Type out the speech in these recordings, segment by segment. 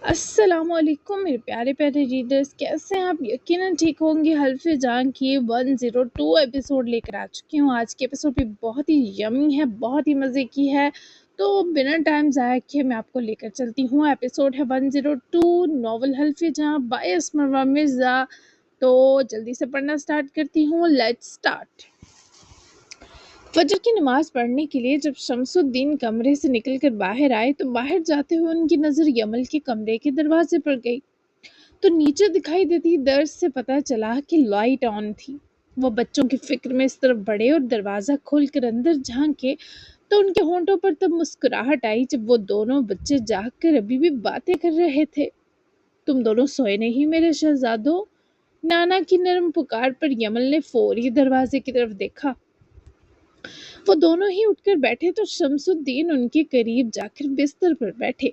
अस्सलाम वालेकुम मेरे प्यारे प्यारे रीडर्स, कैसे हैं आप? यकीनन ठीक होंगे। हल्फ जान की 102 एपिसोड लेकर आ चुकी हूँ। आज की एपिसोड भी बहुत ही यमी है, बहुत ही मज़े की है। तो बिना टाइम ज़ाया किए मैं आपको लेकर चलती हूँ। एपिसोड है 102, नॉवल हल्फ जान बाय अस्मा मिर्ज़ा। तो जल्दी से पढ़ना स्टार्ट करती हूँ। Let's start. फजर की नमाज पढ़ने के लिए जब शमसुद्दीन कमरे से निकलकर बाहर आए तो बाहर जाते हुए उनकी नज़र यमल के कमरे के दरवाजे पर गई तो नीचे दिखाई देती दर्द से पता चला कि लाइट ऑन थी। वो बच्चों की फिक्र में इस तरफ बढ़े और दरवाज़ा खोलकर अंदर झांके तो उनके होंठों पर तब मुस्कुराहट आई जब वो दोनों बच्चे जाग कर अभी भी बातें कर रहे थे। तुम दोनों सोए नहीं मेरे शहजादों? नाना की नरम पुकार पर यमल ने फौरी दरवाजे की तरफ देखा। वो दोनों ही उठकर बैठे तो शमसुद्दीन उनके करीब जाकर बिस्तर पर बैठे।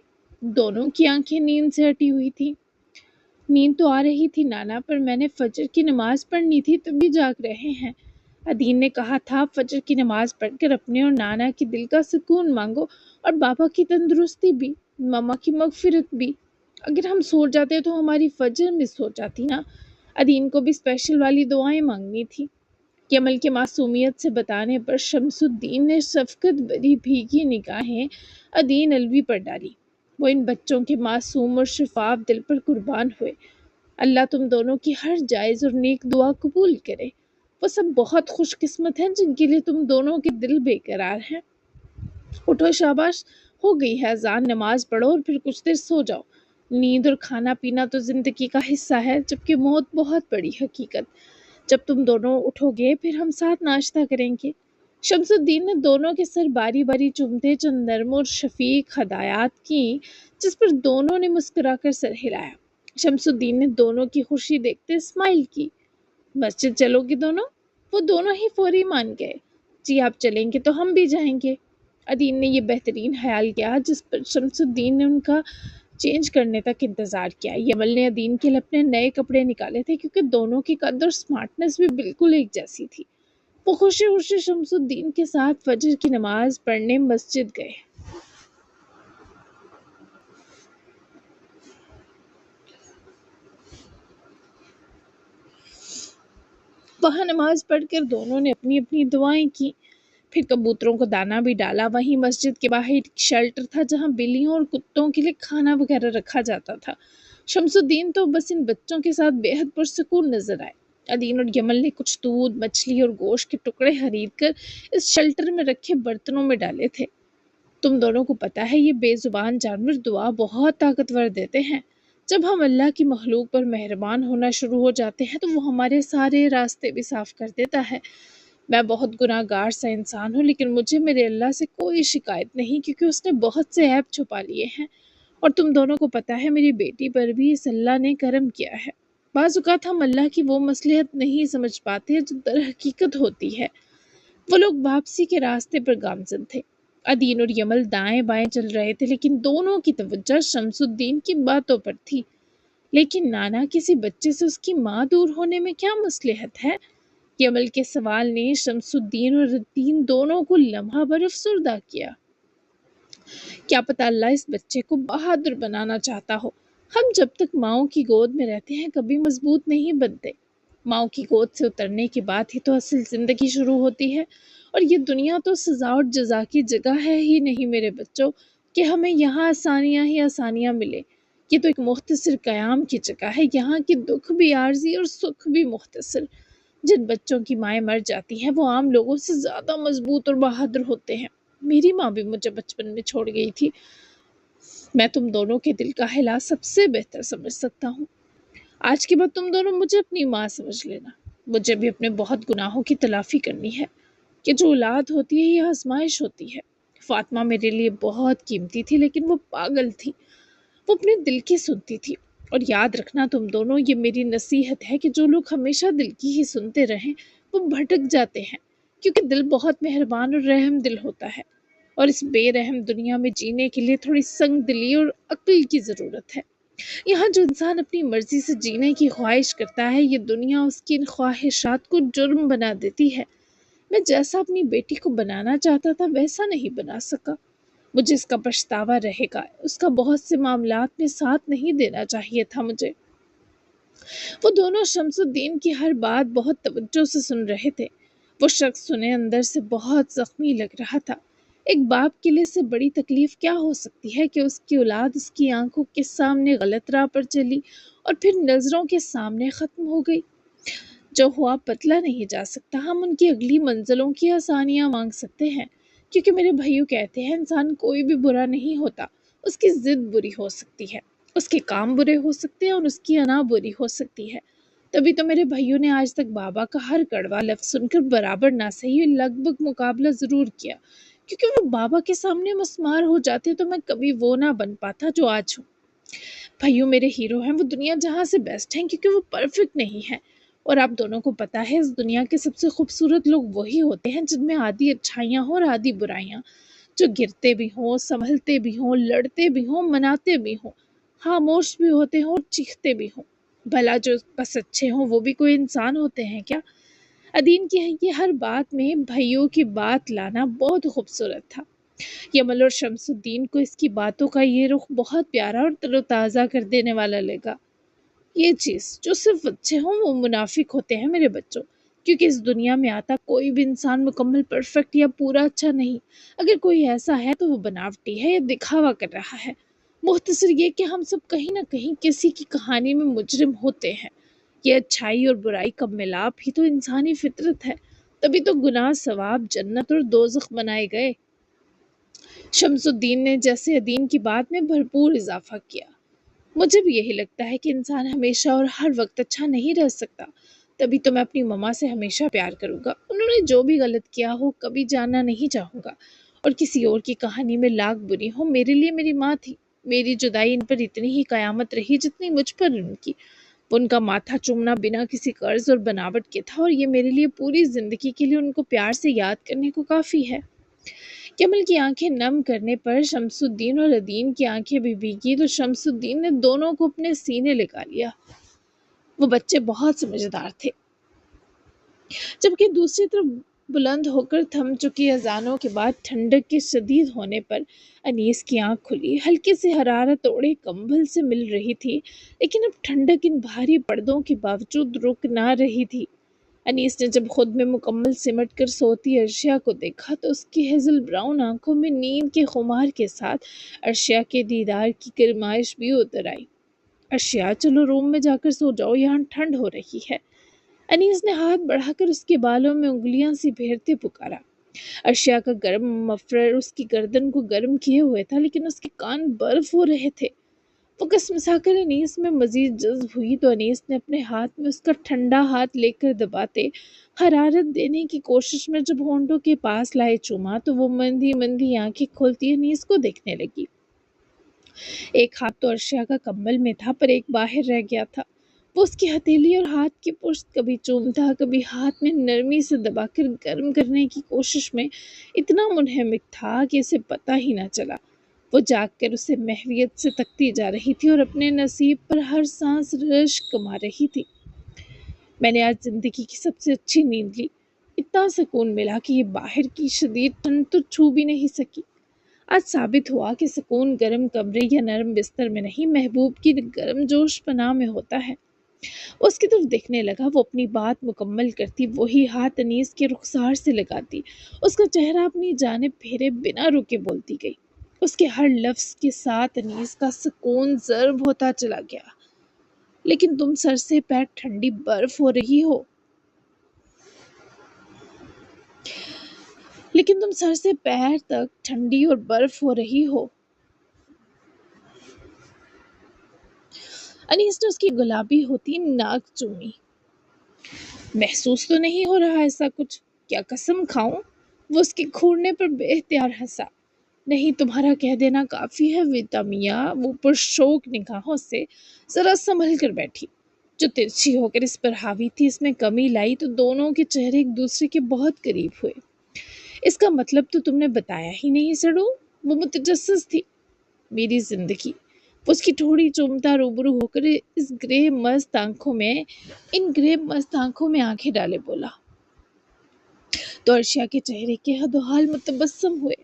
दोनों की आंखें नींद से हटी हुई थी। नींद तो आ रही थी नाना, पर मैंने फजर की नमाज पढ़नी थी तभी जाग रहे हैं। अदीन ने कहा था फजर की नमाज पढ़कर अपने और नाना की दिल का सुकून मांगो और बाबा की तंदुरुस्ती भी, मम्मा की मगफिरत भी। अगर हम सो जाते तो हमारी फजर मिस हो जाती ना। अदीन को भी स्पेशल वाली दुआएं मांगनी थी। यमल के मासूमियत से बताने पर शमसुद्दीन ने शफकत भरी भीगी निगाहें अदीन अलवी पर डाली। वो इन बच्चों के मासूम और शिफाफ दिल पर कुर्बान हुए। अल्लाह तुम दोनों की हर जायज़ और नेक दुआ कबूल करे। वो सब बहुत खुशकिस्मत हैं जिनके लिए तुम दोनों के दिल बेकरार हैं। उठो, शाबाश, हो गई है अजान, नमाज पढ़ो और फिर कुछ देर सो जाओ। नींद और खाना पीना तो जिंदगी का हिस्सा है, जबकि मौत बहुत बड़ी हकीकत। जब तुम दोनों उठोगे फिर हम साथ नाश्ता करेंगे। शमसुद्दीन ने दोनों के सर बारी बारी चूमते चंद नर्म और शफीक हदायत की, जिस पर दोनों ने मुस्कुराकर सर हिलाया। शमसुद्दीन ने दोनों की खुशी देखते स्माइल की। मस्जिद चलोगे दोनों? वो दोनों ही फौरी मान गए। जी आप चलेंगे तो हम भी जाएंगे। अदीन ने ये बेहतरीन ख्याल किया जिस पर शमसुद्दीन ने उनका चेंज करने तक इंतज़ार किया। यमल ने अदीन के लिए अपने नए कपड़े निकाले थे क्योंकि दोनों की कद और स्मार्टनेस भी बिल्कुल एक जैसी थी। वो खुशी खुशी शमसुद्दीन के साथ फजर की नमाज पढ़ने मस्जिद गए। वहाँ नमाज पढ़कर दोनों ने अपनी अपनी दुआएं की। फिर कबूतरों को दाना भी डाला। वहीं मस्जिद के बाहर एक शेल्टर था जहाँ बिल्लियों और कुत्तों के लिए खाना वगैरह रखा जाता था। शमसुद्दीन तो बस इन बच्चों के साथ बेहद पुरसुकून नजर आए। अदीन और यमल ने कुछ दूध, मछली और गोश्त के टुकड़े खरीद कर इस शेल्टर में रखे बर्तनों में डाले थे। तुम दोनों को पता है ये बेजुबान जानवर दुआ बहुत ताकतवर देते हैं। जब हम अल्लाह की मखलूक पर मेहरबान होना शुरू हो जाते हैं तो वो हमारे सारे रास्ते भी साफ कर देता है। मैं बहुत गुनाहगार सा इंसान हूँ, लेकिन मुझे मेरे अल्लाह से कोई शिकायत नहीं क्योंकि उसने बहुत से ऐब छुपा लिए हैं। और तुम दोनों को पता है मेरी बेटी पर भी इस अल्लाह ने करम किया है। बाज़ औक़ात हम अल्लाह की वो मसलहत नहीं समझ पाते जो दर हकीकत होती है। वो लोग वापसी के रास्ते पर गामजन थे। अदीन और यमल दाएं बाएं चल रहे थे, लेकिन दोनों की तवज्जो शमसुद्दीन की बातों पर थी। लेकिन नाना, किसी बच्चे से उसकी माँ दूर होने में क्या मसलहत है? यमल के सवाल ने शमसुद्दीन और अदीन दोनों को लम्हा भर अफसुर्दा किया। क्या पता अल्लाह इस बच्चे को बहादुर बनाना चाहता हो। हम जब तक माओ की गोद में रहते हैं कभी मजबूत नहीं बनते। माओ की गोद से उतरने के बाद ही तो असल जिंदगी शुरू होती है। और ये दुनिया तो सजा और जजा की जगह है ही नहीं मेरे बच्चों, कि हमें यहाँ आसानियाँ ही आसानियाँ मिले। ये तो एक मुख्तसर क़याम की जगह है। यहाँ के दुख भी आर्जी और सुख भी मुख्तसर। जिन बच्चों की माएँ मर जाती हैं वो आम लोगों से ज़्यादा मजबूत और बहादुर होते हैं। मेरी माँ भी मुझे बचपन में छोड़ गई थी। मैं तुम दोनों के दिल का हिला सबसे बेहतर समझ सकता हूँ। आज के बाद तुम दोनों मुझे अपनी माँ समझ लेना। मुझे भी अपने बहुत गुनाहों की तलाफ़ी करनी है कि जो औलाद होती है ये आजमाइश होती है। फातिमा मेरे लिए बहुत कीमती थी, लेकिन वो पागल थी। वो अपने दिल की सुनती थी। और याद रखना तुम दोनों, ये मेरी नसीहत है कि जो लोग हमेशा दिल की ही सुनते रहें वो भटक जाते हैं, क्योंकि दिल बहुत मेहरबान और रहम दिल होता है। और इस बेरहम दुनिया में जीने के लिए थोड़ी संग दिली और अक्ल की ज़रूरत है। यहाँ जो इंसान अपनी मर्जी से जीने की ख्वाहिश करता है, ये दुनिया उसकी इन ख्वाहिशात को जुर्म बना देती है। मैं जैसा अपनी बेटी को बनाना चाहता था वैसा नहीं बना सका। مجھے اس کا پچھتاوا رہے گا، اس کا بہت سے معاملات میں ساتھ نہیں دینا چاہیے تھا مجھے۔ وہ دونوں شمس الدین کی ہر بات بہت توجہ سے سن رہے تھے۔ وہ شخص انہیں اندر سے بہت زخمی لگ رہا تھا۔ ایک باپ کے لیے سے بڑی تکلیف کیا ہو سکتی ہے کہ اس کی اولاد اس کی آنکھوں کے سامنے غلط راہ پر چلی اور پھر نظروں کے سامنے ختم ہو گئی۔ جو ہوا بدلا نہیں جا سکتا، ہم ان کی اگلی منزلوں کی آسانیاں مانگ سکتے ہیں، کیونکہ میرے بھائیو کہتے ہیں انسان کوئی بھی برا نہیں ہوتا، اس کی ضد بری ہو سکتی ہے، اس کے کام برے ہو سکتے ہیں اور اس کی انا بری ہو سکتی ہے۔ تبھی تو میرے بھائیوں نے آج تک بابا کا ہر کڑوا لفظ سن کر برابر نہ صحیح لگ بھگ مقابلہ ضرور کیا، کیونکہ وہ بابا کے سامنے مسمار ہو جاتے تو میں کبھی وہ نہ بن پاتا جو آج ہوں۔ بھائیو میرے ہیرو ہیں، وہ دنیا جہاں سے بیسٹ ہیں کیونکہ وہ پرفیکٹ نہیں ہیں، اور آپ دونوں کو پتا ہے اس دنیا کے سب سے خوبصورت لوگ وہی ہوتے ہیں جن میں آدھی اچھائیاں ہوں اور آدھی برائیاں، جو گرتے بھی ہوں، سنبھلتے بھی ہوں، لڑتے بھی ہوں، مناتے بھی ہوں، خاموش بھی ہوتے ہوں اور چیختے بھی ہوں۔ بھلا جو بس اچھے ہوں وہ بھی کوئی انسان ہوتے ہیں کیا؟ ادین کی یہ ہر بات میں بھائیوں کی بات لانا بہت خوبصورت تھا۔ یمل اور شمس الدین کو اس کی باتوں کا یہ رخ بہت پیارا اور تر و تازہ کر دینے والا لگا۔ یہ چیز جو صرف اچھے ہوں وہ منافق ہوتے ہیں میرے بچوں، کیونکہ اس دنیا میں آتا کوئی بھی انسان مکمل پرفیکٹ یا پورا اچھا نہیں۔ اگر کوئی ایسا ہے تو وہ بناوٹی ہے یا دکھاوا کر رہا ہے۔ مختصر یہ کہ ہم سب کہیں نہ کہیں کسی کی کہانی میں مجرم ہوتے ہیں۔ یہ اچھائی اور برائی کا ملاپ ہی تو انسانی فطرت ہے، تبھی تو گناہ ثواب جنت اور دوزخ بنائے گئے۔ شمس الدین نے جیسے ادین کی بات میں بھرپور اضافہ کیا، مجھے بھی یہی لگتا ہے کہ انسان ہمیشہ اور ہر وقت اچھا نہیں رہ سکتا، تبھی تو میں اپنی ماما سے ہمیشہ پیار کروں گا۔ انہوں نے جو بھی غلط کیا ہو کبھی جاننا نہیں چاہوں گا، اور کسی اور کی کہانی میں لاکھ بری ہو، میرے لیے میری ماں تھی۔ میری جدائی ان پر اتنی ہی قیامت رہی جتنی مجھ پر ان کی۔ ان کا ماتھا چومنا بنا کسی قرض اور بناوٹ کے تھا، اور یہ میرے لیے پوری زندگی کے لیے ان کو پیار سے یاد کرنے کو کافی ہے۔ کمل کی آنکھیں نم کرنے پر شمس الدین اور ادین کی آنکھیں بھی بھیگی تو شمس الدین نے دونوں کو اپنے سینے لگا لیا۔ وہ بچے بہت سمجھدار تھے۔ جبکہ دوسری طرف بلند ہو کر تھم چکی اذانوں کے بعد ٹھنڈک کے شدید ہونے پر انیس کی آنکھ کھلی۔ ہلکی سی حرارت اوڑھے کمبل سے مل رہی تھی، لیکن اب ٹھنڈک ان بھاری پردوں کے باوجود رک نہ رہی تھی۔ انیس نے جب خود میں مکمل سمٹ کر سوتی ارشیا کو دیکھا تو اس کی ہیزل براؤن آنکھوں میں نیند کے خمار کے ساتھ ارشیا کے دیدار کی گرمائش بھی اتر آئی۔ ارشیا چلو روم میں جا کر سو جاؤ، یہاں ٹھنڈ ہو رہی ہے۔ انیس نے ہاتھ بڑھا کر اس کے بالوں میں انگلیاں سی پھیرتے پکارا۔ ارشیا کا گرم مفرر اس کی گردن کو گرم کیے ہوئے تھا، لیکن اس کے کان برف ہو رہے تھے۔ وہ کسمسا کر انیس میں مزید جذب ہوئی تو انیس نے اپنے ہاتھ میں اس کا ٹھنڈا ہاتھ لے کر دباتے حرارت دینے کی کوشش میں جب ہونٹوں کے پاس لائے چوما تو وہ مندی مندی آنکھیں کھولتی انیس کو دیکھنے لگی۔ ایک ہاتھ تو ارشیا کا کمبل میں تھا پر ایک باہر رہ گیا تھا۔ وہ اس کی ہتھیلی اور ہاتھ کی پشت کبھی چومتا کبھی ہاتھ میں نرمی سے دبا کر گرم کرنے کی کوشش میں اتنا منہمک تھا کہ اسے پتہ ہی نہ چلا۔ وہ جاگ کر اسے محویت سے تکتی جا رہی تھی اور اپنے نصیب پر ہر سانس رشک کما رہی تھی۔ میں نے آج زندگی کی سب سے اچھی نیند لی، اتنا سکون ملا کہ یہ باہر کی شدید ٹھنڈ تو چھو بھی نہیں سکی۔ آج ثابت ہوا کہ سکون گرم کمرے یا نرم بستر میں نہیں، محبوب کی گرم جوش پناہ میں ہوتا ہے۔ اس کی طرف دیکھنے لگا، وہ اپنی بات مکمل کرتی، وہی ہاتھ انیس کے رخسار سے لگاتی، اس کا چہرہ اپنی جانب پھیرے بنا رکے بولتی گئی۔ اس کے ہر لفظ کے ساتھ انیس کا سکون ضرب ہوتا چلا گیا۔ لیکن تم سر سے پیر ٹھنڈی برف ہو رہی ہو، لیکن تم سر سے پیر تک ٹھنڈی اور برف ہو رہی ہو۔ انیس نے اس کی گلابی ہوتی ناک چومی۔ محسوس تو نہیں ہو رہا ایسا کچھ؟ کیا قسم کھاؤں؟ وہ اس کے کھورنے پر بے اختیار ہنسا۔ نہیں، تمہارا کہہ دینا کافی ہے ویتا میاں۔ وہ پرشوک نگاہوں سے ذرا سنبھل کر بیٹھی، جو ترچھی ہو کر اس پر حاوی تھی۔ اس میں کمی لائی تو دونوں کے چہرے ایک دوسرے کے بہت قریب ہوئے۔ اس کا مطلب تو تم نے بتایا ہی نہیں سڑو۔ وہ متجسس تھی۔ میری زندگی۔ وہ اس کی ٹھوڑی چومتا روبرو ہو کر ان گرے مست آنکھوں میں آنکھیں ڈالے بولا تو ارشیا کے چہرے کے حد و حال متبسم ہوئے۔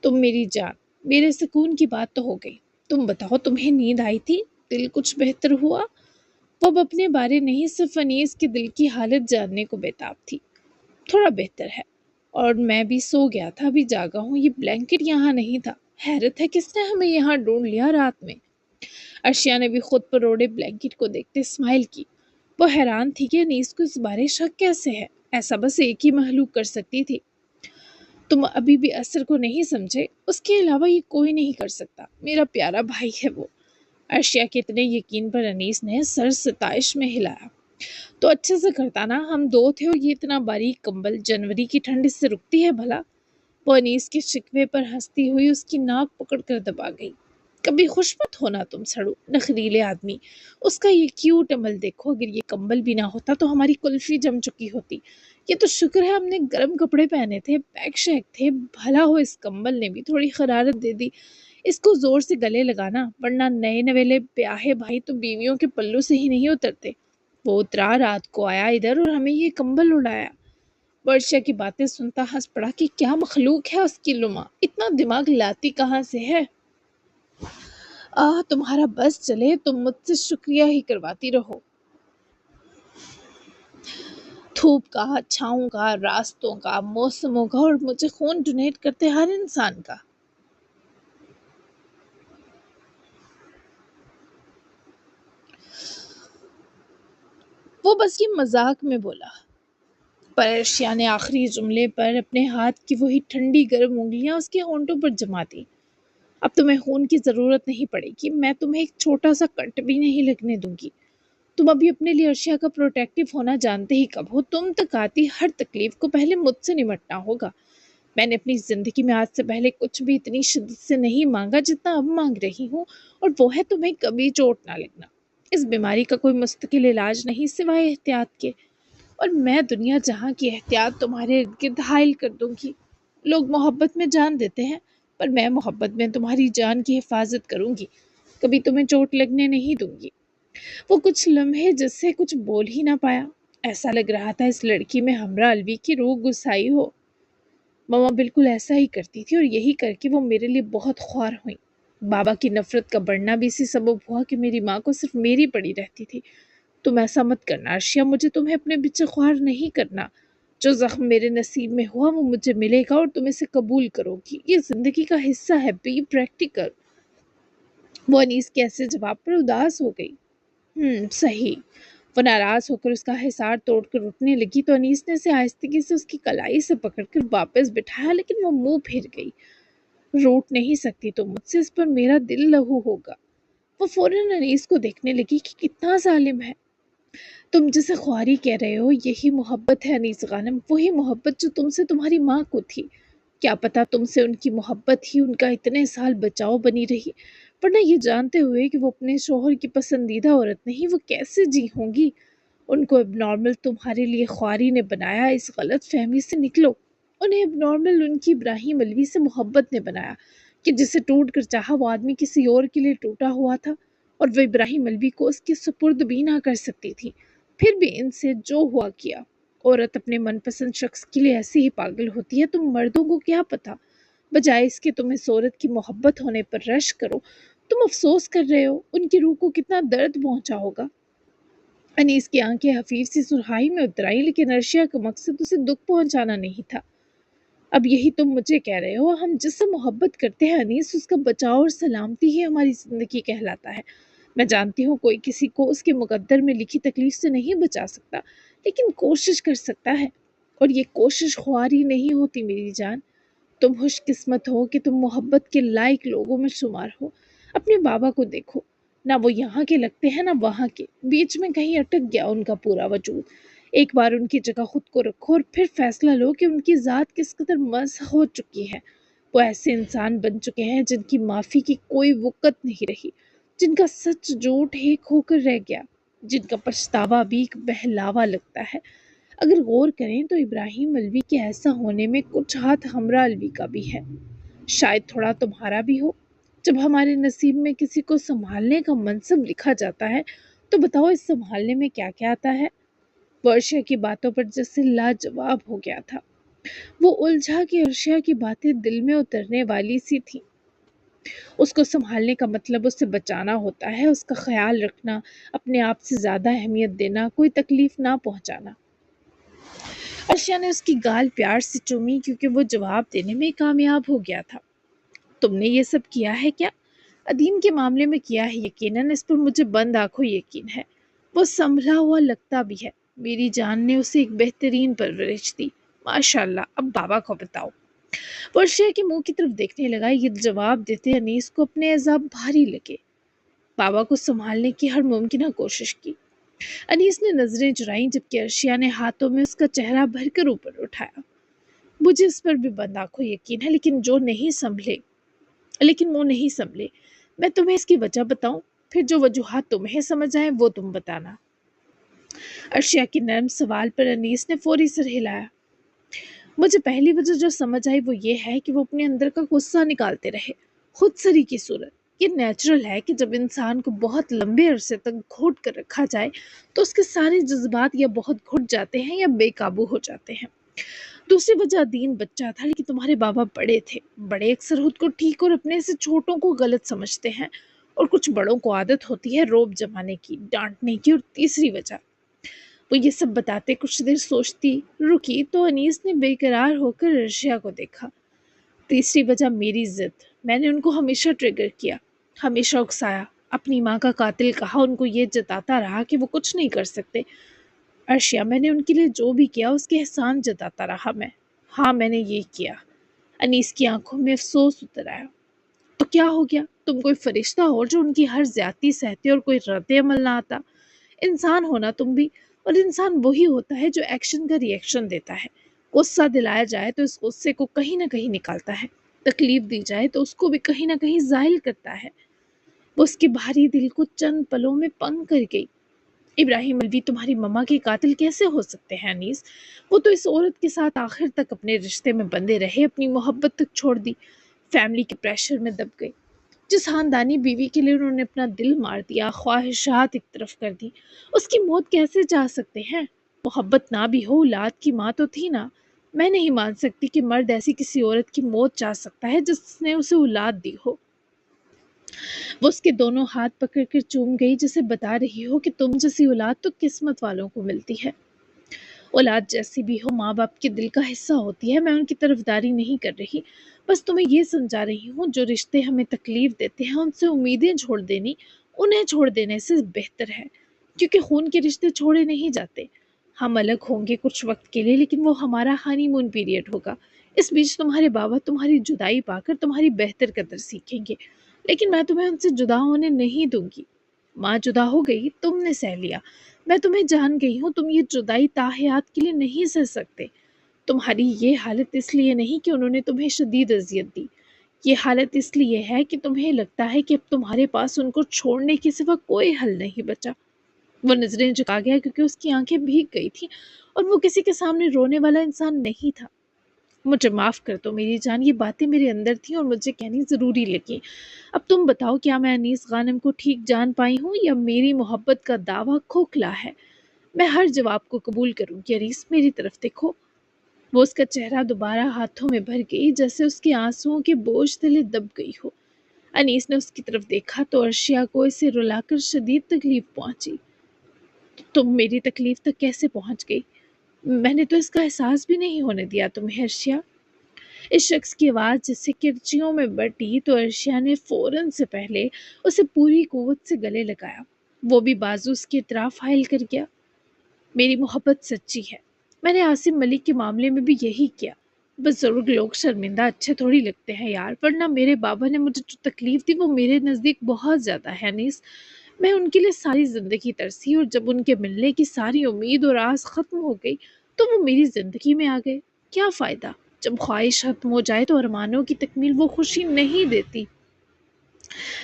تم میری جان، میرے سکون کی بات تو ہو گئی، تم بتاؤ تمہیں نیند آئی تھی؟ دل کچھ بہتر ہوا؟ وہ اب اپنے بارے نہیں صرف انیس کے دل کی حالت جاننے کو بےتاب تھی۔ تھوڑا بہتر ہے، اور میں بھی سو گیا تھا، ابھی جاگا ہوں۔ یہ بلینکٹ یہاں نہیں تھا، حیرت ہے کس نے ہمیں یہاں ڈھونڈ لیا رات میں۔ ارشیا نے بھی خود پر اوڑے بلینکٹ کو دیکھتے اسمائل کی۔ وہ حیران تھی کہ انیس کو اس بارے شک کیسے ہے، ایسا بس ایک ہی مخلوق کر سکتی تھی۔ تم ابھی بھی اثر کو نہیں سمجھے، اس کے علاوہ یہ کوئی نہیں کر سکتا، میرا پیارا بھائی ہے وہ۔ ارشیا کے اتنے یقین پر انیس نے سر ستائش میں ہلایا۔ تو اچھے سے کرتا نا، ہم دو تھے اور یہ اتنا باریک کمبل جنوری کی ٹھنڈ اس سے رکتی ہے بھلا؟ وہ انیس کے شکوے پر ہنستی ہوئی اس کی ناک پکڑ کر دبا گئی۔ کبھی خوش مت ہونا تم سڑو نخریلے آدمی، اس کا یہ کیوٹ عمل دیکھو، اگر یہ کمبل بھی نہ ہوتا تو ہماری کلفی جم چکی ہوتی۔ یہ تو شکر ہے ہم نے گرم کپڑے پہنے تھے، بیگ شیک تھے، بھلا ہو اس کمبل نے بھی تھوڑی حرارت دے دی۔ اس کو زور سے گلے لگانا، ورنہ نئے نویلے بیاہے بھائی تو بیویوں کے پلوں سے ہی نہیں اترتے۔ وہ اترا، رات کو آیا ادھر اور ہمیں یہ کمبل اڑایا۔ ورشا کی باتیں سنتا ہنس پڑا کہ کیا مخلوق ہے اس کی لما، اتنا دماغ لاتی کہاں سے ہے؟ تمہارا بس چلے، تم مجھ سے شکریہ ہی کرواتی رہو۔ دھوپ کا، چھاؤں کا، راستوں کا، موسموں کا، اور مجھے خون ڈونیٹ کرتے ہر انسان کا۔ وہ بس یہ مذاق میں بولا، پر ارشیا نے آخری جملے پر اپنے ہاتھ کی وہی ٹھنڈی گرم انگلیاں اس کے ہونٹوں پر جما دی۔ اب تمہیں خون کی ضرورت نہیں پڑے گی، میں تمہیں ایک چھوٹا سا کٹ بھی نہیں لگنے دوں گی۔ تم ابھی اپنے لیے ارشیا کا پروٹیکٹیو ہونا جانتے ہی کب ہو؟ تم تک آتی ہر تکلیف کو پہلے مجھ سے نمٹنا ہوگا۔ میں نے اپنی زندگی میں آج سے پہلے کچھ بھی اتنی شدت سے نہیں مانگا جتنا اب مانگ رہی ہوں، اور وہ ہے تمہیں کبھی چوٹ نہ لگنا۔ اس بیماری کا کوئی مستقل علاج نہیں سوائے احتیاط کے، اور میں دنیا جہاں کی احتیاط تمہارے ارد گرد حائل کر دوں گی۔ لوگ محبت میں جان دیتے ہیں، پر میں محبت میں تمہاری جان کی حفاظت کروں گی، کبھی تمہیں چوٹ لگنے نہیں دوں گی۔ وہ کچھ لمحے جس سے کچھ بول ہی نہ پایا، ایسا لگ رہا تھا اس لڑکی میں ہمراہ الوی کی روح گسائی ہو۔ ماما بالکل ایسا ہی کرتی تھی، اور یہی کر کے وہ میرے لیے بہت خوار ہوئیں۔ بابا کی نفرت کا بڑھنا بھی اسی سبب ہوا کہ میری ماں کو صرف میری پڑی رہتی تھی۔ تم ایسا مت کرنا ارشیا، مجھے تمہیں اپنے پیچھے خوار نہیں کرنا۔ جو زخم میرے نصیب میں ہوا وہ مجھے ملے گا، اور تم اسے قبول کرو گی، یہ زندگی کا حصہ ہے، بی پریکٹیکل۔ وہ انیس کے ایسے جواب پر اداس ہو گئی۔ صحیح۔ وہ ناراض ہو کر اس کا حصار توڑ کر اٹھنے لگی تو انیس نے اسے آہستگی سے اس کی کلائی سے پکڑ کر واپس بٹھایا، لیکن وہ منہ پھر گئی۔ روٹ نہیں سکتی تو مجھ سے، اس پر میرا دل لہو ہوگا۔ وہ فوراً انیس کو دیکھنے لگی کہ کتنا ظالم ہے۔ تم جسے خواری کہہ رہے ہو یہی محبت ہے انیس خانم، وہی محبت جو تم سے تمہاری ماں کو تھی۔ کیا پتا تم سے ان کی محبت ہی ان کا اتنے سال بچاؤ بنی رہی، ورنہ یہ جانتے ہوئے کہ وہ اپنے شوہر کی پسندیدہ عورت نہیں، وہ کیسے جی ہوں گی؟ ان کو اب نارمل تمہارے لیے خواری نے بنایا، اس غلط فہمی سے نکلو۔ انہیں اب نارمل ان کی ابراہیم الوی سے محبت نے بنایا، کہ جسے ٹوٹ کر چاہا وہ آدمی کسی اور کے لیے ٹوٹا ہوا تھا، اور وہ ابراہیم الوی کو اس کے سپرد بھی نہ کر سکتی تھی۔ پھر بھی ان سے جو ہوا کیا۔ عورت اپنے من پسند شخص کے لیے ایسی ہی پاگل ہوتی ہے، تم مردوں کو کیا پتا؟ بجائے اس کے تم اس عورت کی محبت ہونے پر رشک کرو، تم افسوس کر رہے ہو، ان کی روح کو کتنا درد پہنچا ہوگا۔ انیس کی آنکھیں حفیظ سی سرخائی میں اتر آئیں، لیکن ارشیا کا مقصد اسے دکھ پہنچانا نہیں تھا۔ اب یہی تم مجھے کہہ رہے ہو، ہم جس سے محبت کرتے ہیں انیس، اس کا بچاؤ اور سلامتی ہی ہماری زندگی کہلاتا ہے۔ میں جانتی ہوں کوئی کسی کو اس کے مقدر میں لکھی تکلیف سے نہیں بچا سکتا، لیکن کوشش کر سکتا ہے، اور یہ کوشش خواری نہیں ہوتی میری جان۔ تم خوش قسمت ہو کہ تم محبت کے لائق لوگوں میں شمار ہو۔ اپنے بابا کو دیکھو، نہ وہ یہاں کے لگتے ہیں نہ وہاں کے، بیچ میں کہیں اٹک گیا ان کا پورا وجود۔ ایک بار ان کی جگہ خود کو رکھو اور پھر فیصلہ لو کہ ان کی ذات کس قدر مسخ ہو چکی ہے۔ وہ ایسے انسان بن چکے ہیں جن کی معافی کی کوئی وقت نہیں رہی، جن کا سچ جھوٹ ایک ہو کر رہ گیا، جن کا پچھتاوا بھی ایک بہلاوا لگتا ہے۔ اگر غور کریں تو ابراہیم الوی کے ایسا ہونے میں کچھ ہاتھ ہمراہ الوی کا بھی ہے، شاید تھوڑا تمہارا بھی ہو۔ جب ہمارے نصیب میں کسی کو سنبھالنے کا منصب لکھا جاتا ہے تو بتاؤ اس سنبھالنے میں کیا کیا آتا ہے؟ ورشا کی باتوں پر جیسے لاجواب ہو گیا تھا۔ وہ الجھا کہ ارشیا کی باتیں دل میں اترنے والی سی تھی۔ اس کو سنبھالنے کا مطلب اسے بچانا ہوتا ہے، اس کا خیال رکھنا، اپنے آپ سے زیادہ اہمیت دینا، کوئی تکلیف نہ پہنچانا۔ ارشیا نے اس کی گال پیار سے چومی کیونکہ وہ جواب دینے میں کامیاب ہو گیا تھا۔ تم نے یہ سب کیا ہے کیا؟ ادیم کے معاملے میں کیا ہے یقیناً، اس پر مجھے بند آنکھوں یقین ہے۔ وہ سنبھلا ہوا لگتا بھی ہے۔ میری جان نے اسے ایک بہترین پرورش دی۔ ماشاء اللہ، اب بابا کو بتاؤ۔ وہ ارشیا کے منہ کی طرف دیکھنے لگا۔ یہ جواب دیتے انیس کو اپنے عذاب بھاری لگے۔ بابا کو سنبھالنے کی ہر ممکنہ کوشش کی۔ انیس نے نظریں چرائیں جبکہ ارشیا نے ہاتھوں میں اس کا چہرہ بھر کر اوپر اٹھایا۔ مجھے اس پر بھی بند آنکھوں یقین ہے، لیکن وہ نہیں سنبھلے۔ میں تمہیں اس کی وجہ بتاؤں، پھر جو وجوہات تمہیں سمجھ آئے وہ تم بتانا۔ ارشیا کے نرم سوال پر انیس نے فوری سر ہلایا۔ مجھے پہلی وجہ جو سمجھ آئی وہ یہ ہے کہ وہ اپنے اندر کا غصہ نکالتے رہے، خود سری کی صورت۔ یہ نیچرل ہے کہ جب انسان کو بہت لمبے عرصے تک گھوٹ کر رکھا جائے تو اس کے سارے جذبات یا بہت گھٹ جاتے ہیں یا بے قابو ہو جاتے ہیں۔ دوسری وجہ دین بچہ تھا، لیکن تمہارے بابا بڑے تھے۔ بڑے اکثر خود کو ٹھیک اور اپنے سے چھوٹوں کو غلط سمجھتے ہیں، اور کچھ بڑوں کو عادت ہوتی ہے روب جمانے کی، ڈانٹنے کی۔ اور تیسری وجہ، وہ یہ سب بتاتے کچھ دیر سوچتی رکی تو انیس نے بے قرار ہو کر ارشیا کو دیکھا۔ تیسری وجہ میری ضد۔ میں نے ان کو ہمیشہ ٹریگر کیا، ہمیشہ اکسایا، اپنی ماں کا قاتل کہا، ان کو یہ جتاتا رہا کہ وہ کچھ نہیں کر سکتے۔ ارشیا، میں نے ان کے لیے جو بھی کیا اس کے احسان جتاتا رہا میں۔ ہاں، میں نے یہ کیا۔ انیس کی آنکھوں میں افسوس اتر آیا۔ تو کیا ہو گیا؟ تم کوئی فرشتہ ہو جو ان کی ہر زیادتی سہتے اور کوئی رد عمل نہ آتا؟ انسان ہونا تم بھی، اور انسان وہی ہوتا ہے جو ایکشن کا ری ایکشن دیتا ہے۔ غصہ دلایا جائے تو اس غصے کو کہیں نہ کہیں نکالتا ہے، تکلیف دی جائے تو اس کو بھی کہیں نہ کہیں زائل کرتا ہے۔ وہ اس کے بھاری دل کو چند پلوں میں پنگ کر گئی۔ ابراہیم الوی تمہاری ماما کے قاتل کیسے ہو سکتے ہیں انیس؟ وہ تو اس عورت کے ساتھ آخر تک اپنے رشتے میں بندے رہے، اپنی محبت تک چھوڑ دی، فیملی کے پریشر میں دب گئی۔ جس خاندانی بیوی کے لیے انہوں نے اپنا دل مار دیا، خواہشات ایک طرف کر دی، اس کی موت کیسے چاہ سکتے ہیں؟ محبت نہ بھی ہو، اولاد کی ماں تو تھی نا۔ میں نہیں مان سکتی کہ مرد ایسی کسی عورت کی موت چاہ سکتا ہے جس نے اسے اولاد دی ہو۔ وہ اس کے دونوں ہاتھ پکڑ کر چوم گئی جسے بتا رہی ہو کہ تم جیسی اولاد تو قسمت والوں کو ملتی ہے۔ اولاد جیسی بھی ہو ماں باپ کے دل کا حصہ ہوتی ہے، میں ان کی طرفداری نہیں کر رہی، بس تمہیں یہ سمجھا رہی ہوں جو رشتے ہمیں تکلیف دیتے ہیں ان سے امیدیں چھوڑ دینی انہیں چھوڑ دینے سے بہتر ہے، کیونکہ خون کے رشتے چھوڑے نہیں جاتے۔ ہم الگ ہوں گے کچھ وقت کے لیے، لیکن وہ ہمارا ہانی مون پیریڈ ہوگا۔ اس بیچ تمہارے بابا تمہاری جدائی پا کر تمہاری بہتر قدر سیکھیں گے، لیکن میں تمہیں ان سے جدا ہونے نہیں دوں گی۔ ماں جدا ہو گئی، تم نے سہ لیا، میں تمہیں جان گئی ہوں، تم یہ جدائی تا حیات کے لیے نہیں سہ سکتے۔ تمہاری یہ حالت اس لیے نہیں کہ انہوں نے تمہیں شدید اذیت دی، یہ حالت اس لیے ہے کہ تمہیں لگتا ہے کہ اب تمہارے پاس ان کو چھوڑنے کے سوا کوئی حل نہیں بچا۔ وہ نظریں جھکا گیا کیونکہ اس کی آنکھیں بھیگ گئی تھیں اور وہ کسی کے سامنے رونے والا انسان نہیں تھا۔ مجھے معاف کر دو میری جان، یہ باتیں میرے اندر تھیں اور مجھے کہنی ضروری لگی۔ اب تم بتاؤ، کیا میں انیس غانم کو ٹھیک جان پائی ہوں یا میری محبت کا دعویٰ کھوکھلا ہے؟ میں ہر جواب کو قبول کروں گی انیس، میری طرف دیکھو۔ وہ اس کا چہرہ دوبارہ ہاتھوں میں بھر گئی جیسے اس کے آنسوؤں کے بوجھ تلے دب گئی ہو۔ انیس نے اس کی طرف دیکھا تو ارشیا کو اسے رلا کر شدید تکلیف پہنچی۔ تم میری تکلیف تک کیسے پہنچ گئی؟ میں نے تو اس کا احساس بھی نہیں ہونے دیا تمہیں ارشیا۔ اس شخص کی آواز جس سے کرچیوں میں بٹی تو ارشیا نے فوراً سے پہلے اسے پوری قوت سے گلے لگایا۔ وہ بھی بازو اس کی اطراف حائل کر گیا۔ میری محبت سچی ہے، میں نے عاصم ملک کے معاملے میں بھی یہی کیا۔ بزرگ لوگ شرمندہ اچھے تھوڑی لگتے ہیں یار، ورنہ میرے بابا نے مجھے جو تکلیف دی وہ میرے نزدیک بہت زیادہ ہے انیس۔ میں ان کے لیے ساری زندگی ترسی، اور جب ان کے ملنے کی ساری امید اور آس ختم ہو گئی تو وہ میری زندگی میں آ گئے۔ کیا فائدہ؟ جب خواہش ختم ہو جائے تو ارمانوں کی تکمیل وہ خوشی نہیں دیتی۔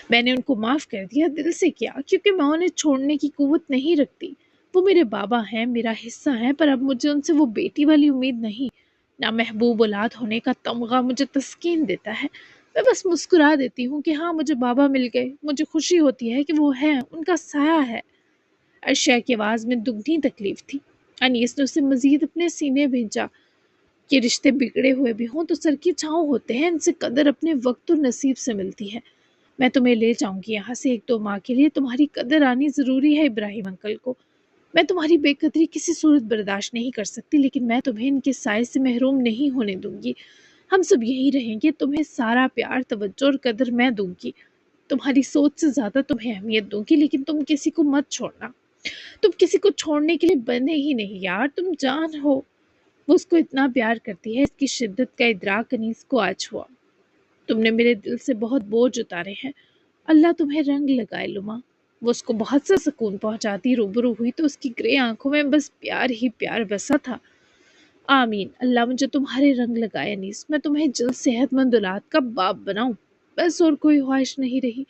میں نے ان کو معاف کر دیا، دل سے کیا، کیونکہ میں انہیں چھوڑنے کی قوت نہیں رکھتی۔ وہ میرے بابا ہیں، میرا حصہ ہیں، پر اب مجھے ان سے وہ بیٹی والی امید نہیں۔ نہ محبوب اولاد ہونے کا تمغہ مجھے تسکین دیتا ہے۔ میں بس مسکرا دیتی ہوں کہ ہاں مجھے بابا مل گئے، مجھے خوشی ہوتی ہے کہ وہ ہیں، ان کا سایہ ہے۔ ارشیا کی آواز میں دگنی تکلیف تھی۔ انیس نے اسے مزید اپنے سینے بھیجا۔ یہ رشتے بگڑے ہوئے بھی ہوں تو سر کی چھاؤں ہوتے ہیں، ان سے قدر اپنے وقت اور نصیب سے ملتی ہے۔ मैं तुम्हें ले जाऊंगी यहाँ से 1-2 माह के लिए। तुम्हारी कदर आनी ज़रूरी है इब्राहिम अंकल को। मैं तुम्हारी बेकदरी किसी सूरत बर्दाश्त नहीं कर सकती, लेकिन मैं तुम्हें इनके साए से महरूम नहीं होने दूंगी। हम सब यहीं रहेंगे। तुम्हें सारा प्यार, तवज्जो और कदर मैं दूंगी। तुम्हारी सोच से ज़्यादा तुम्हें अहमियत दूंगी, लेकिन तुम किसी को मत छोड़ना। तुम किसी को छोड़ने के लिए बने ही नहीं यार, तुम जान हो। वो उसको इतना प्यार करती है, इसकी शिद्दत का इदराक अनीस को आज हुआ। तुमने मेरे दिल से बहुत बोझ उतारे हैं। अल्लाह तुम्हें रंग लगाए लुमा। वो उसको बहुत सा सुकून पहुंचाती रूबरू हुई तो उसकी ग्रे आंखों में बस प्यार ही प्यार बसा था। आमीन। अल्लाह मुझे तुम्हारे रंग लगाए अनीस। मैं तुम्हें जल्द सेहतमंद औलाद का बाप बनाऊं। बस और कोई ख्वाहिश नहीं रही।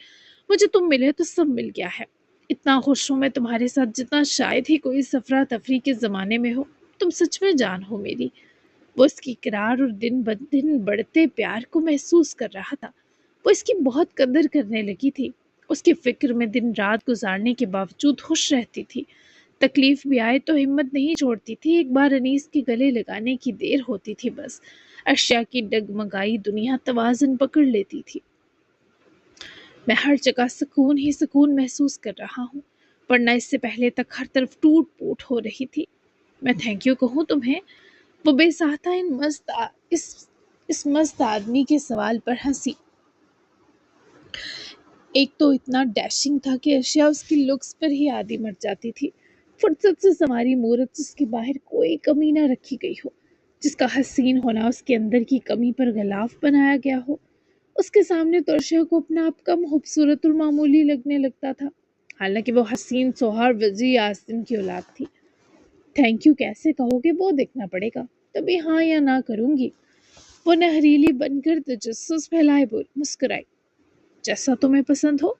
मुझे तुम मिले तो सब मिल गया है। इतना खुश हूं मैं तुम्हारे साथ जितना शायद ही कोई सफरा तफरी के ज़माने में हो। तुम सच में जान हो मेरी। वो इसकी इकरार और दिन ब दिन बढ़ते प्यार को महसूस कर रहा था। वो इसकी बहुत कदर करने लगी थी। उसकी फिक्र में दिन रात गुजारने के बावजूद खुश रहती थी। तकलीफ भी आए तो हिम्मत नहीं छोड़ती थी। एक बार अनीस के गले लगाने की देर होती थी बस। अशिया की डगमगाई दुनिया तवाज़ुन पकड़ लेती थी। मैं हर जगह सुकून ही सुकून महसूस कर रहा हूँ, वरना इससे पहले तक हर तरफ टूट फूट हो रही थी। मैं थैंक यू कहूँ तुम्हें? वो बेसाहता इस मस्त आदमी के सवाल पर हंसी। एक तो इतना डैशिंग था कि अशिया उसकी लुक्स पर ही आधी मर जाती थी। फुर्सत से संवारी मूरत जिसके बाहर कोई कमी ना रखी गई हो, जिसका हसीन होना उसके अंदर की कमी पर गलाफ बनाया गया हो, उसके सामने तो अर्शिया को अपना आप कम खूबसूरत और मामूली लगने लगता था। हालांकि वो हसीन सोहार वजी आसिम की औलाद थी। थैंक यू कैसे कहोगे वो देखना पड़ेगा, तभी हाँ या ना करूंगी। वो नहरीली बनकर तजस्सुस फैलाए मुस्कुराई। जैसा तुम्हें पसंद हो।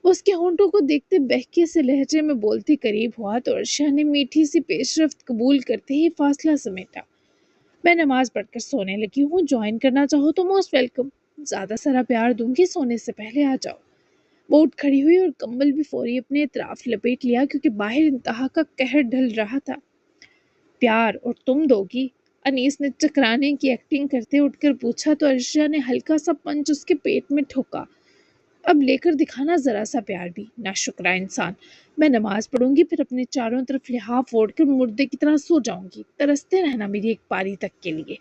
वो उसके होंठों को देखते बहके से लहजे में बोलती करीब हुआ तो अर्शिया ने मीठी सी पेशरफ्त कबूल करते ही फासला समेटा। मैं नमाज पढ़कर सोने लगी हूँ, ज्वाइन करना चाहो तो मोस्ट वेलकम। ज्यादा सारा प्यार दूंगी, सोने से पहले आ जाओ। वो उठ खड़ी हुई और कंबल भी फौरी अपने इतराफ लपेट लिया, क्योंकि बाहर इंतहा का कहर ढल रहा था। प्यार और तुम दोगी? अनीस ने चकराने की एक्टिंग करते उठकर पूछा तो अर्शिया ने हल्का सा पंच उसके पेट में ठोका। अब लेकर दिखाना जरा सा प्यार भी, नाशुक्रा इंसान। मैं नमाज पढ़ूंगी, फिर अपने चारों तरफ लिहाफ ओढ़कर मुर्दे की तरह सो जाऊंगी। तरसते रहना मेरी एक पारी तक के लिए।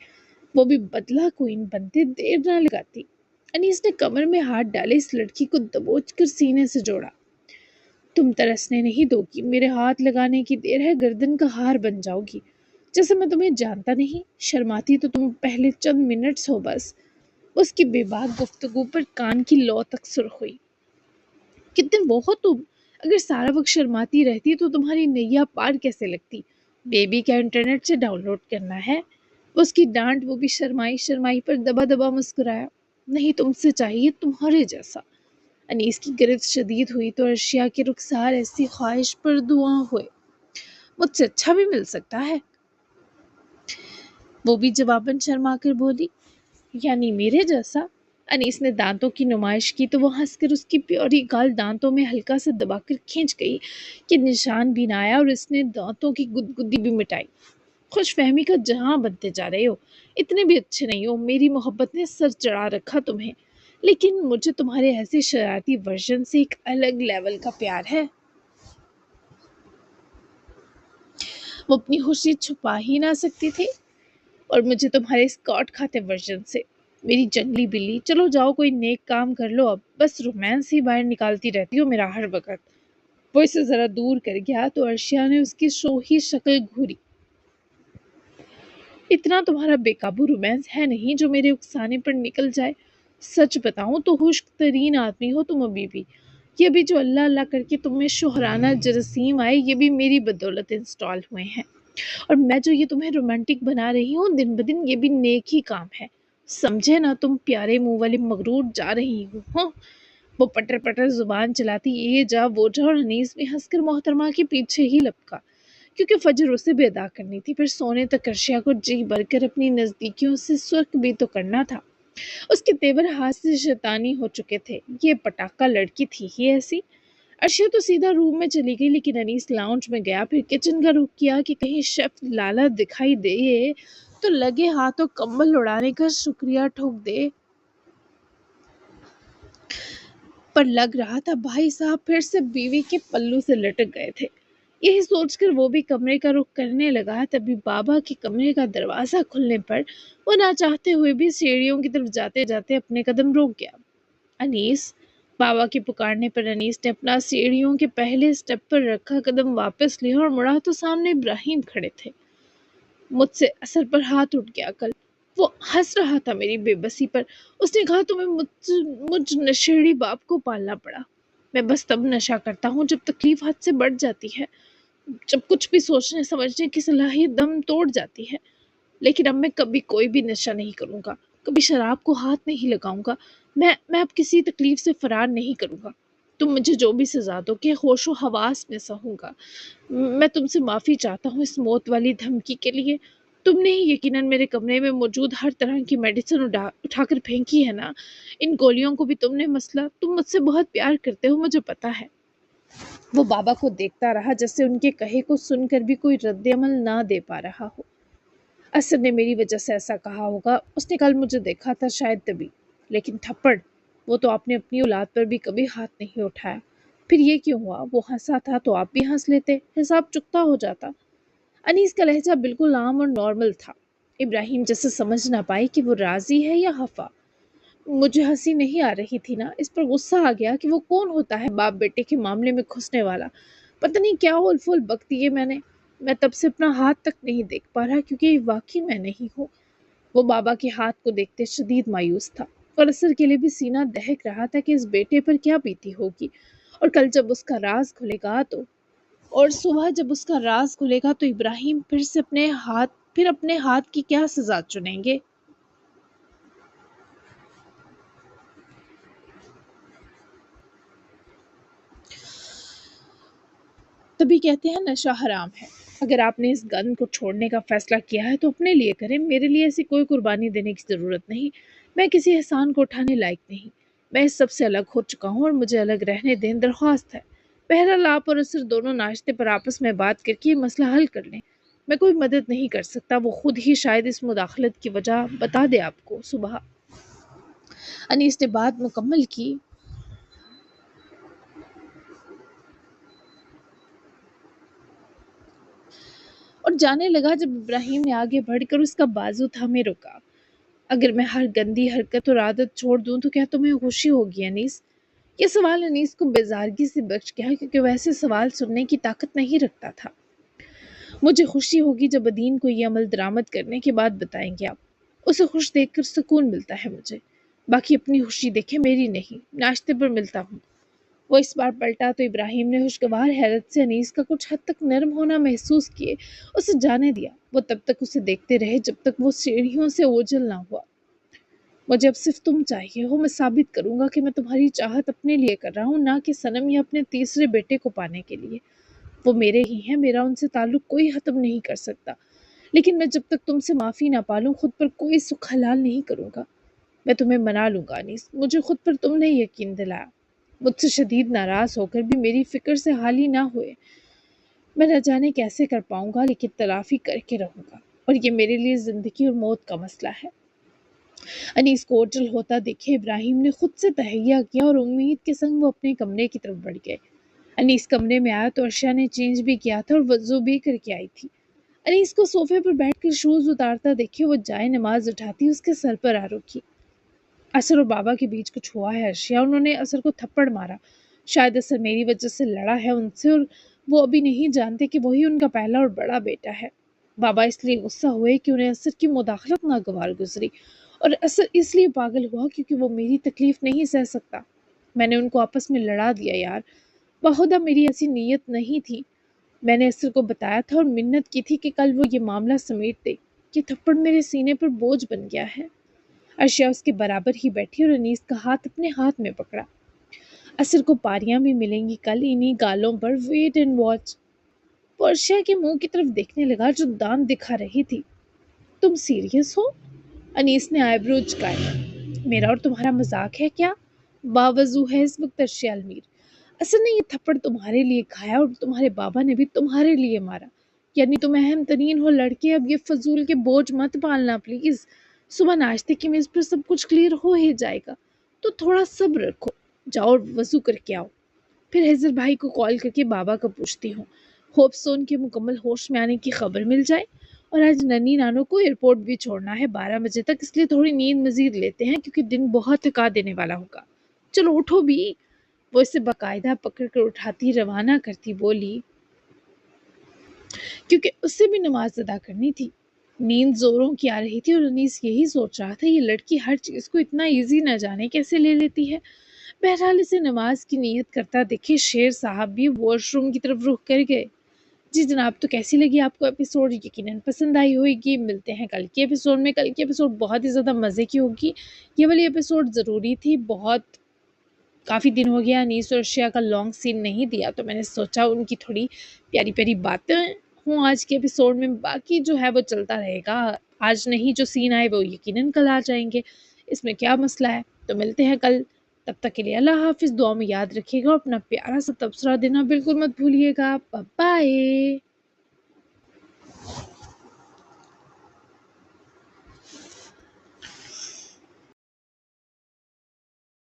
वो भी बदला क्वीन बनते देर ना लगाती। अनीस ने कमर में हाथ डाले इस लड़की को दबोच कर सीने से जोड़ा। तुम तरसने नहीं दोगी, मेरे हाथ लगाने की देर है, गर्दन का हार बन जाओगी। जैसे मैं तुम्हें जानता नहीं, शर्माती तो तुम पहले चंद मिनट्स हो बस। उसकी बेबाक गुफ्तगू पर कान की लौ तक सुर्ख हुई। कितने वो हो तुम? अगर सारा वक्त शर्माती रहती तो तुम्हारी नैया पार कैसे लगती? बेबी क्या इंटरनेट से डाउनलोड करना है? उसकी डांट, वो भी शर्माई शर्माई पर दबा दबा मुस्कुराया। नहीं, तुमसे चाहिए तुम्हारे जैसा। अनीस की गिरफ्त शदीद हुई तो अर्शिया के रुखसार ऐसी ख्वाहिश पर दुआ हुए। मुझसे अच्छा भी मिल सकता है। वो भी जवाबन शर्मा कर बोली। यानी मेरे जैसा? अनीस ने दांतों की नुमाइश की तो वो हंसकर उसकी प्योरी गाल दांतों में हल्का सा दबाकर खींच गई कि निशान भी ना आया, और इसने दांतों की गुदगुदी भी मिटाई। खुशफहमी का जहां बनते जा रहे हो। इतने भी अच्छे नहीं हो। मेरी मोहब्बत ने सर चढ़ा रखा तुम्हें, लेकिन मुझे तुम्हारे ऐसे शरारती वर्जन से एक अलग लेवल का प्यार है। वो अपनी खुशी छुपा ही ना सकती थी। और मुझे तुम्हारे स्कॉट खाते वर्जन से। मेरी जंगली बिल्ली, चलो जाओ कोई नेक काम कर लो अब। बस रोमांस ही बाहर निकालती रहती हो मेरा हर वक्त। वो इसे जरा दूर कर गया तो अर्शिया ने उसकी शोही शक्ल घूरी। इतना तुम्हारा बेकाबू रोमांस है नहीं जो मेरे उकसाने पर निकल जाए। सच बताऊं तो खुश्क तरीन आदमी हो तुम अभी भी। ये भी जो अल्लाह अल्लाह करके तुम्हें शोहराना जरासीम आए, ये भी मेरी बदौलत इंस्टॉल हुए हैं। और मैं जो ये तुम्हें रोमांटिक बना रही हूँ दिन ब दिन, ये भी नेक ही काम है। समझे ना तुम प्यारे मुंह वाली मगरूर जा रही हो। हाँ। वो पटर पटर जुबान चलाती ये जा वो जा, और अनीस भी हंसकर मोहतरमा के पीछे ही लपका, क्योंकि फजर उसे भी अदा करनी थी। फिर सोने तक अर्शिया को जी भरकर अपनी नजदीकियों से सुर्ख भी तो करना था। उसके तेवर हाथ से शैतानी हो चुके थे। ये पटाखा लड़की थी ही ऐसी। अर्शिया तो सीधा रूम में चली गई, लेकिन अनीस लाउंज में गया, फिर किचन का रुख किया कि कहीं शेफ लाला दिखाई दे तो लगे हाथों कंबल उड़ाने का शुक्रिया ठोक दे। पर लग रहा था भाई साहब फिर से बीवी के पल्लू से लटक गए थे। यही सोचकर वो भी कमरे का रुख करने लगा, तभी बाबा के कमरे का दरवाजा खुलने पर वो ना चाहते हुए भी सीढ़ियों की तरफ जाते जाते अपने कदम रोक गया। अनीस! बाबा के पुकारने पर अनीस ने अपना सीढ़ियों के पहले स्टेप पर रखा कदम वापस लिया और मुड़ा तो सामने इब्राहिम खड़े थे। मुझसे असर पर हाथ उठ गया कल। वो हंस रहा था मेरी बेबसी पर। उसने कहा तुम्हें मुझ नशेड़ी बाप को पालना पड़ा। मैं बस तब नशा करता हूँ जब तकलीफ हद से बढ़ जाती है, जब कुछ भी सोचने समझने की सलाहियत दम तोड़ जाती है। लेकिन अब मैं कभी कोई भी नशा नहीं करूंगा, कभी शराब को हाथ नहीं लगाऊंगा। मैं अब किसी तकलीफ से फरार नहीं करूंगा। तुम मुझे जो भी सजा दो कि होशो हवास में सहूंगा। मैं तुमसे माफी चाहता हूँ इस मौत वाली धमकी के लिए। तुमने ही यकीनन मेरे कमरे में मौजूद हर तरह की मेडिसिन उठाकर फेंकी है ना। इन गोलियों को भी तुमने मसला। तुम मुझसे बहुत प्यार करते हो, मुझे पता है। वो बाबा को देखता रहा जैसे उनके कहे को सुनकर भी कोई रद्द अमल ना दे पा रहा हो। असर ने मेरी वजह से ऐसा कहा होगा, उसने कल मुझे देखा था शायद तभी। लेकिन थप्पड़, वो तो आपने अपनी औलाद पर भी कभी हाथ नहीं उठाया। फिर ये क्यों हुआ? वो हंसा था तो आप भी हंस लेते, हिसाब चुकता हो जाता। अनीस का लहजा बिल्कुल आम और नॉर्मल था। इब्राहिम जैसे समझ ना पाए कि वो राजी है या खफा। मुझे हंसी नहीं आ रही थी ना, इस पर गुस्सा आ गया कि वो कौन होता है बाप बेटे के मामले में घुसने वाला। पता नहीं क्या उल फुल बक दिए मैंने। मैं तब से अपना हाथ तक नहीं देख पा रहा, क्योंकि ये वाकई मैं नहीं हूँ। वो बाबा के हाथ को देखते शदीद मायूस था और असर के लिए भी सीना दहक रहा था कि इस बेटे पर क्या बीती होगी। और कल जब उसका राज खुलेगा तो और सुबह जब उसका राज खुलेगा तो इब्राहिम फिर अपने हाथ की क्या सजा चुनेंगे। तभी कहते हैं नशा हराम है। अगर आपने इस गन को छोड़ने का फैसला किया है तो अपने लिए करें, मेरे लिए ऐसी कोई कुर्बानी देने की ज़रूरत नहीं। मैं किसी एहसान को उठाने लायक नहीं। मैं इस सब से अलग हो चुका हूँ और मुझे अलग रहने दें, दरख्वास्त है। बहरहाल आप और असर दोनों नाश्ते पर आपस में बात करके ये मसला हल कर लें। मैं कोई मदद नहीं कर सकता, वो खुद ही शायद इस मुदाखलत की वजह बता दे आपको। सुबह अनीस ने बात मुकम्मल की और जाने लगा जब इब्राहिम ने आगे बढ़कर उसका बाजू थामे रुका। अगर मैं हर गंदी हरकत और आदत छोड़ दूं तो क्या तुम्हें खुशी होगी अनीस? ये सवाल अनीस को बेजारगी से बच गया, क्योंकि वैसे सवाल सुनने की ताकत नहीं रखता था। मुझे खुशी होगी जब अदीन को ये अमल दरामद करने के बाद बताएंगे आप। उसे खुश देखकर सुकून मिलता है मुझे। बाकी अपनी खुशी देखे, मेरी नहीं। नाश्ते पर मिलता हूँ। वो इस बार पलटा तो इब्राहिम ने खुशगवार हैरत से अनीस का कुछ हद तक नरम होना महसूस किए उसे जाने दिया। वो तब तक उसे देखते रहे जब तक वो सीढ़ियों से ओझल ना हुआ। मुझे अब सिर्फ तुम चाहिए हो। मैं साबित करूंगा कि मैं तुम्हारी चाहत अपने लिए कर रहा हूँ, ना कि सनम या अपने तीसरे बेटे को पाने के लिए। वो मेरे ही हैं, मेरा उनसे ताल्लुक कोई खत्म नहीं कर सकता। लेकिन मैं जब तक तुमसे माफ़ी ना पालूं खुद पर कोई सुख हलाल नहीं करूंगा। मैं तुम्हें मना लूंगा अनीस, मुझे खुद पर तुमने यकीन दिलाया। मुझसे शदीद नाराज होकर भी मेरी फिक्र से हाल ही ना हुए। मैं न जाने कैसे कर पाऊंगा, लेकिन तलाफी करके रहूंगा। और ये मेरे लिए जिंदगी और मौत का मसला है। अनीस को ओझल होता देखे इब्राहिम ने खुद से तहैया किया और उम्मीद के संग वो अपने कमरे की तरफ बढ़ गए। अनीस कमरे में आया तो अर्शिया ने चेंज भी किया था और वज़ू भी करके आई थी। अनीस को सोफे पर बैठकर शूज उतारता देखे वो जाए नमाज उठाती उसके सर पर आ रुकी। असर और बाबा के बीच कुछ हुआ है अर्शिया, उन्होंने असर को थप्पड़ मारा। शायद असर मेरी वजह से लड़ा है उनसे और वो अभी नहीं जानते कि वही उनका पहला और बड़ा बेटा है। बाबा इसलिए गुस्सा हुए कि उन्हें असर की मुदाखलत नागवार गुजरी, और असर इसलिए पागल हुआ क्योंकि वो मेरी तकलीफ नहीं सह सकता। मैंने उनको आपस में लड़ा दिया यार। बहुधा मेरी ऐसी नीयत नहीं थी। मैंने असर को बताया था और मिन्नत की थी कि कल वो ये मामला समेट दे। ये थप्पड़ मेरे सीने पर बोझ बन गया है। अर्शिया उसके बराबर ही बैठी और अनीस का हाथ अपने हाथ में पकड़ा। असर को पारियां भी मिलेंगी कल, इन्हीं गालों पर वेट एंड वॉच। वो अर्शिया के मुंह की तरफ देखने लगा जो दांत दिखा रही थी। तुम सीरियस हो? अनीस ने आईब्रो झुकाए। मेरा और तुम्हारा मजाक है क्या? बावजू है इस वक्त अर्शिया अलमीर। असर ने ये थप्पड़ तुम्हारे लिए खाया और तुम्हारे बाबा ने भी तुम्हारे लिए मारा। यानी तुम अहम तरीन हो लड़के, अब ये फजूल के बोझ मत पालना प्लीज। सुबह नाश्ते की मेज पर सब कुछ क्लियर हो ही जाएगा, तो थोड़ा सब्र रखो। जाओ और वज़ू करके आओ। फिर हिज़र भाई को कॉल करके बाबा का पूछती हूँ। होप सो उनके मुकम्मल होश में आने की खबर मिल जाए। और आज नन्ही नानो को एयरपोर्ट भी छोड़ना है 12 बजे तक, इसलिए थोड़ी नींद मज़ीद लेते हैं क्योंकि दिन बहुत थका देने वाला होगा। चलो उठो भी। वो इसे बाकायदा पकड़ कर उठाती रवाना करती बोली, क्योंकि उससे भी नमाज अदा करनी थी। नींद जोरों की आ रही थी और अनीस यही सोच रहा था, ये लड़की हर चीज़ को इतना ईजी न जाने कैसे ले लेती है। बहरहाल इसे नमाज की नीयत करता देखे शेर साहब भी वॉशरूम की तरफ रुख कर गए। जी जनाब, तो कैसी लगी आपको एपिसोड? यकीनन पसंद आई होगी। मिलते हैं कल के एपिसोड में। कल की एपिसोड बहुत ही ज़्यादा मज़े की होगी। ये वाली एपिसोड ज़रूरी थी। बहुत काफ़ी दिन हो गया अनीस और अर्शिया का लॉन्ग सीन नहीं दिया, तो मैंने सोचा उनकी थोड़ी प्यारी प्यारी बातें हों आज के एपिसोड में। बाकी जो है वो चलता रहेगा। आज नहीं जो सीन आए वो यकीनन कल आ जाएंगे, इसमें क्या मसला है। तो मिलते हैं कल। तब तक के लिए अल्लाह हाफिज़। दुआ में याद रखिएगा। अपना प्यारा सा तबसरा देना बिल्कुल मत भूलिएगा। Bye bye.